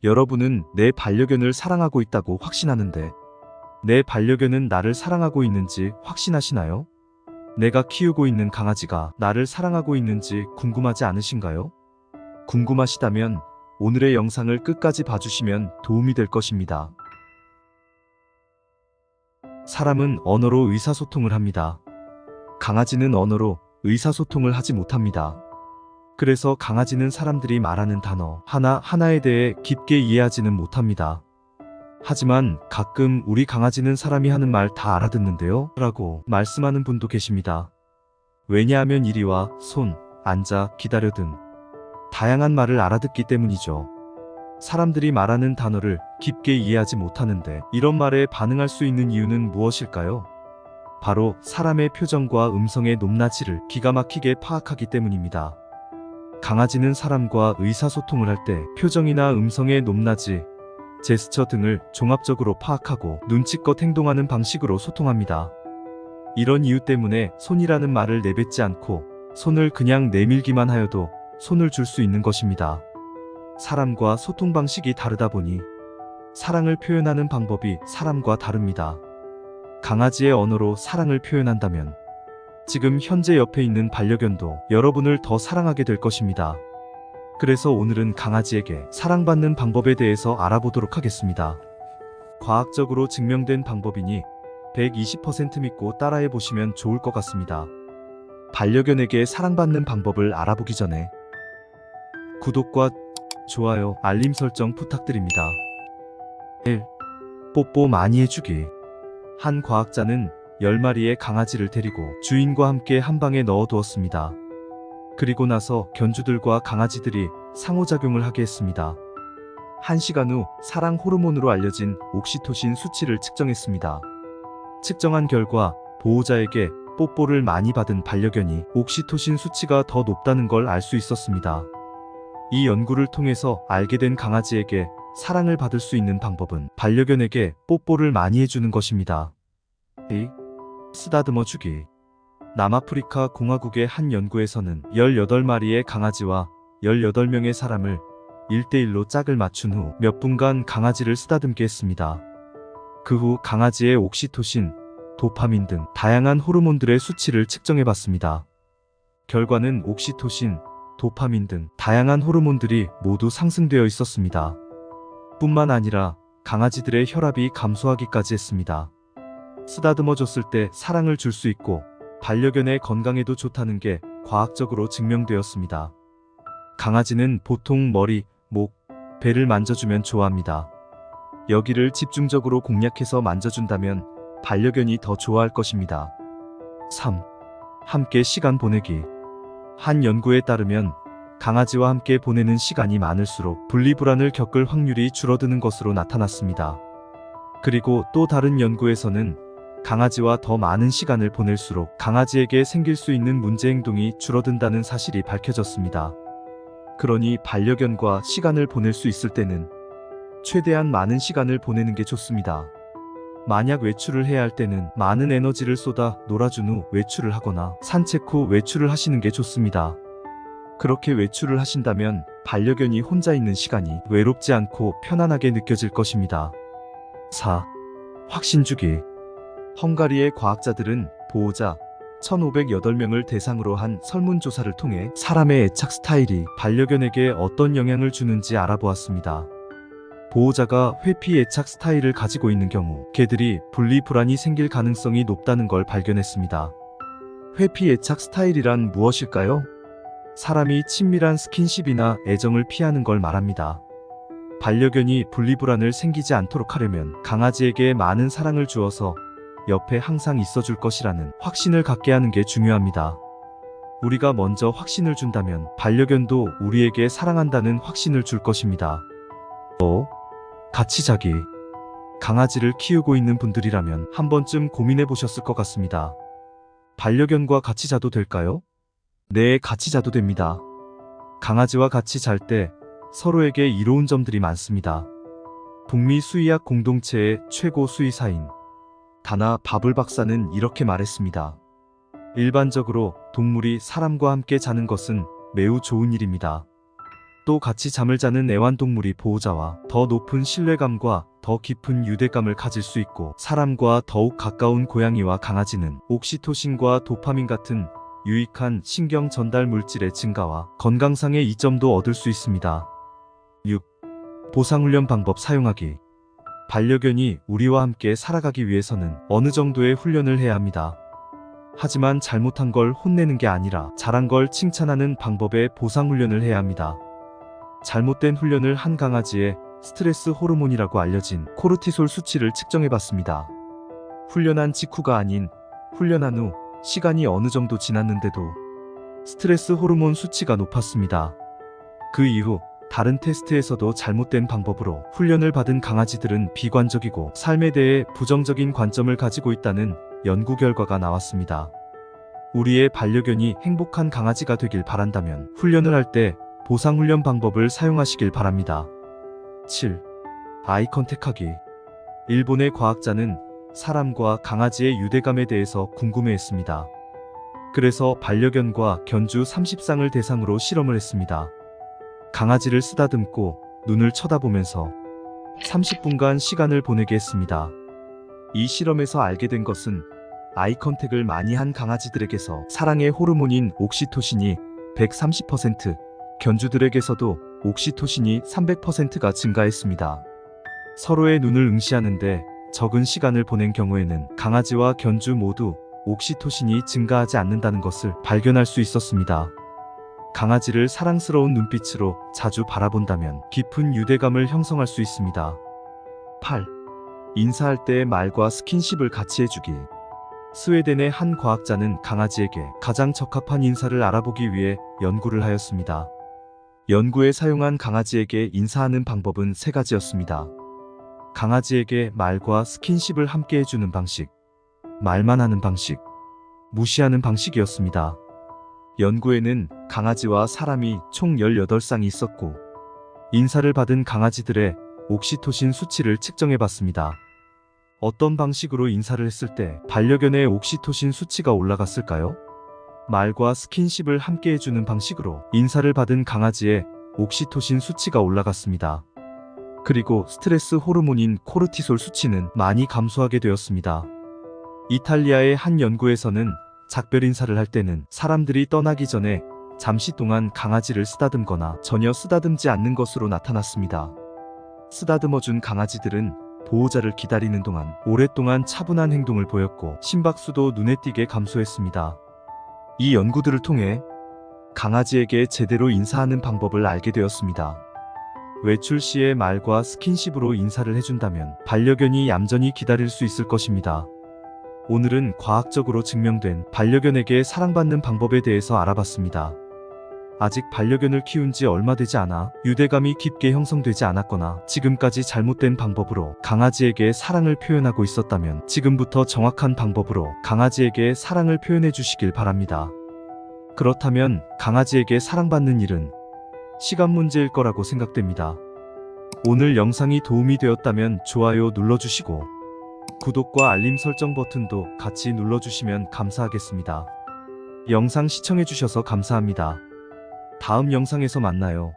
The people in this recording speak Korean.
여러분은 내 반려견을 사랑하고 있다고 확신하는데 내 반려견은 나를 사랑하고 있는지 확신하시나요? 내가 키우고 있는 강아지가 나를 사랑하고 있는지 궁금하지 않으신가요? 궁금하시다면 오늘의 영상을 끝까지 봐주시면 도움이 될 것입니다. 사람은 언어로 의사소통을 합니다. 강아지는 언어로 의사소통을 하지 못합니다. 그래서 강아지는 사람들이 말하는 단어 하나하나에 대해 깊게 이해하지는 못합니다. 하지만 가끔 우리 강아지는 사람이 하는 말 다 알아듣는데요? 라고 말씀하는 분도 계십니다. 왜냐하면 이리 와, 손, 앉아, 기다려 등 다양한 말을 알아듣기 때문이죠. 사람들이 말하는 단어를 깊게 이해하지 못하는데 이런 말에 반응할 수 있는 이유는 무엇일까요? 바로 사람의 표정과 음성의 높낮이를 기가 막히게 파악하기 때문입니다. 강아지는 사람과 의사소통을 할 때 표정이나 음성의 높낮이, 제스처 등을 종합적으로 파악하고 눈치껏 행동하는 방식으로 소통합니다. 이런 이유 때문에 손이라는 말을 내뱉지 않고 손을 그냥 내밀기만 하여도 손을 줄 수 있는 것입니다. 사람과 소통 방식이 다르다 보니 사랑을 표현하는 방법이 사람과 다릅니다. 강아지의 언어로 사랑을 표현한다면 지금 현재 옆에 있는 반려견도 여러분을 더 사랑하게 될 것입니다. 그래서 오늘은 강아지에게 사랑받는 방법에 대해서 알아보도록 하겠습니다. 과학적으로 증명된 방법이니 120% 믿고 따라해 보시면 좋을 것 같습니다. 반려견에게 사랑받는 방법을 알아보기 전에 구독과 좋아요, 알림 설정 부탁드립니다. 1. 뽀뽀 많이 해주기. 한 과학자는 10마리의 강아지를 데리고 주인과 함께 한 방에 넣어두었습니다. 그리고 나서 견주들과 강아지들이 상호작용을 하게 했습니다. 1시간 후 사랑 호르몬으로 알려진 옥시토신 수치를 측정했습니다. 측정한 결과 보호자에게 뽀뽀를 많이 받은 반려견이 옥시토신 수치가 더 높다는 걸 알 수 있었습니다. 이 연구를 통해서 알게 된 강아지에게 사랑을 받을 수 있는 방법은 반려견에게 뽀뽀를 많이 해주는 것입니다. 2. 쓰다듬어 주기. 남아프리카 공화국의 한 연구에서는 18마리의 강아지와 18명의 사람을 1대1로 짝을 맞춘 후 몇 분간 강아지를 쓰다듬게 했습니다. 그 후 강아지의 옥시토신, 도파민 등 다양한 호르몬들의 수치를 측정해 봤습니다. 결과는 옥시토신, 도파민 등 다양한 호르몬들이 모두 상승되어 있었습니다. 뿐만 아니라 강아지들의 혈압이 감소하기까지 했습니다. 쓰다듬어 줬을 때 사랑을 줄 수 있고 반려견의 건강에도 좋다는 게 과학적으로 증명되었습니다. 강아지는 보통 머리, 목, 배를 만져주면 좋아합니다. 여기를 집중적으로 공략해서 만져준다면 반려견이 더 좋아할 것입니다. 3. 함께 시간 보내기. 한 연구에 따르면 강아지와 함께 보내는 시간이 많을수록 분리불안을 겪을 확률이 줄어드는 것으로 나타났습니다. 그리고 또 다른 연구에서는 강아지와 더 많은 시간을 보낼수록 강아지에게 생길 수 있는 문제 행동이 줄어든다는 사실이 밝혀졌습니다. 그러니 반려견과 시간을 보낼 수 있을 때는 최대한 많은 시간을 보내는 게 좋습니다. 만약 외출을 해야 할 때는 많은 에너지를 쏟아 놀아준 후 외출을 하거나 산책 후 외출을 하시는 게 좋습니다. 그렇게 외출을 하신다면 반려견이 혼자 있는 시간이 외롭지 않고 편안하게 느껴질 것입니다. 4. 확신 주기. 헝가리의 과학자들은 보호자 1,508명을 대상으로 한 설문조사를 통해 사람의 애착 스타일이 반려견에게 어떤 영향을 주는지 알아보았습니다. 보호자가 회피 애착 스타일을 가지고 있는 경우 개들이 분리불안이 생길 가능성이 높다는 걸 발견했습니다. 회피 애착 스타일이란 무엇일까요? 사람이 친밀한 스킨십이나 애정을 피하는 걸 말합니다. 반려견이 분리불안을 생기지 않도록 하려면 강아지에게 많은 사랑을 주어서 옆에 항상 있어줄 것이라는 확신을 갖게 하는 게 중요합니다. 우리가 먼저 확신을 준다면 반려견도 우리에게 사랑한다는 확신을 줄 것입니다. 5. 같이 자기. 강아지를 키우고 있는 분들이라면 한 번쯤 고민해 보셨을 것 같습니다. 반려견과 같이 자도 될까요? 네, 같이 자도 됩니다. 강아지와 같이 잘 때 서로에게 이로운 점들이 많습니다. 북미 수의학 공동체의 최고 수의사인 다나 바블 박사는 이렇게 말했습니다. 일반적으로 동물이 사람과 함께 자는 것은 매우 좋은 일입니다. 또 같이 잠을 자는 애완동물이 보호자와 더 높은 신뢰감과 더 깊은 유대감을 가질 수 있고, 사람과 더욱 가까운 고양이와 강아지는 옥시토신과 도파민 같은 유익한 신경 전달 물질의 증가와 건강상의 이점도 얻을 수 있습니다. 6. 보상훈련 방법 사용하기. 반려견이 우리와 함께 살아가기 위해서는 어느 정도의 훈련을 해야 합니다. 하지만 잘못한 걸 혼내는 게 아니라 잘한 걸 칭찬하는 방법의 보상훈련을 해야 합니다. 잘못된 훈련을 한 강아지의 스트레스 호르몬이라고 알려진 코르티솔 수치를 측정해봤습니다. 훈련한 직후가 아닌 훈련한 후 시간이 어느 정도 지났는데도 스트레스 호르몬 수치가 높았습니다. 그 이후 다른 테스트에서도 잘못된 방법으로 훈련을 받은 강아지들은 비관적이고 삶에 대해 부정적인 관점을 가지고 있다는 연구 결과가 나왔습니다. 우리의 반려견이 행복한 강아지가 되길 바란다면 훈련을 할 때 보상훈련 방법을 사용하시길 바랍니다. 7. 아이 컨택하기. 일본의 과학자는 사람과 강아지의 유대감에 대해서 궁금해했습니다. 그래서 반려견과 견주 30쌍을 대상으로 실험을 했습니다. 강아지를 쓰다듬고 눈을 쳐다보면서 30분간 시간을 보내게 했습니다. 이 실험에서 알게 된 것은 아이 컨택을 많이 한 강아지들에게서 사랑의 호르몬인 옥시토신이 130%, 견주들에게서도 옥시토신이 300%가 증가했습니다. 서로의 눈을 응시하는데 적은 시간을 보낸 경우에는 강아지와 견주 모두 옥시토신이 증가하지 않는다는 것을 발견할 수 있었습니다. 강아지를 사랑스러운 눈빛으로 자주 바라본다면 깊은 유대감을 형성할 수 있습니다. 8. 인사할 때 말과 스킨십을 같이 해주기. 스웨덴의 한 과학자는 강아지에게 가장 적합한 인사를 알아보기 위해 연구를 하였습니다. 연구에 사용한 강아지에게 인사하는 방법은 3가지였습니다. 강아지에게 말과 스킨십을 함께 해주는 방식, 말만 하는 방식, 무시하는 방식이었습니다. 연구에는 강아지와 사람이 총 18쌍이 있었고, 인사를 받은 강아지들의 옥시토신 수치를 측정해봤습니다. 어떤 방식으로 인사를 했을 때 반려견의 옥시토신 수치가 올라갔을까요? 말과 스킨십을 함께 해주는 방식으로 인사를 받은 강아지의 옥시토신 수치가 올라갔습니다. 그리고 스트레스 호르몬인 코르티솔 수치는 많이 감소하게 되었습니다. 이탈리아의 한 연구에서는 작별 인사를 할 때는 사람들이 떠나기 전에 잠시 동안 강아지를 쓰다듬거나 전혀 쓰다듬지 않는 것으로 나타났습니다. 쓰다듬어준 강아지들은 보호자를 기다리는 동안 오랫동안 차분한 행동을 보였고 심박수도 눈에 띄게 감소했습니다. 이 연구들을 통해 강아지에게 제대로 인사하는 방법을 알게 되었습니다. 외출 시에 말과 스킨십으로 인사를 해준다면 반려견이 얌전히 기다릴 수 있을 것입니다. 오늘은 과학적으로 증명된 반려견에게 사랑받는 방법에 대해서 알아봤습니다. 아직 반려견을 키운 지 얼마 되지 않아 유대감이 깊게 형성되지 않았거나 지금까지 잘못된 방법으로 강아지에게 사랑을 표현하고 있었다면 지금부터 정확한 방법으로 강아지에게 사랑을 표현해 주시길 바랍니다. 그렇다면 강아지에게 사랑받는 일은 시간 문제일 거라고 생각됩니다. 오늘 영상이 도움이 되었다면 좋아요 눌러주시고 구독과 알림 설정 버튼도 같이 눌러주시면 감사하겠습니다. 영상 시청해주셔서 감사합니다. 다음 영상에서 만나요.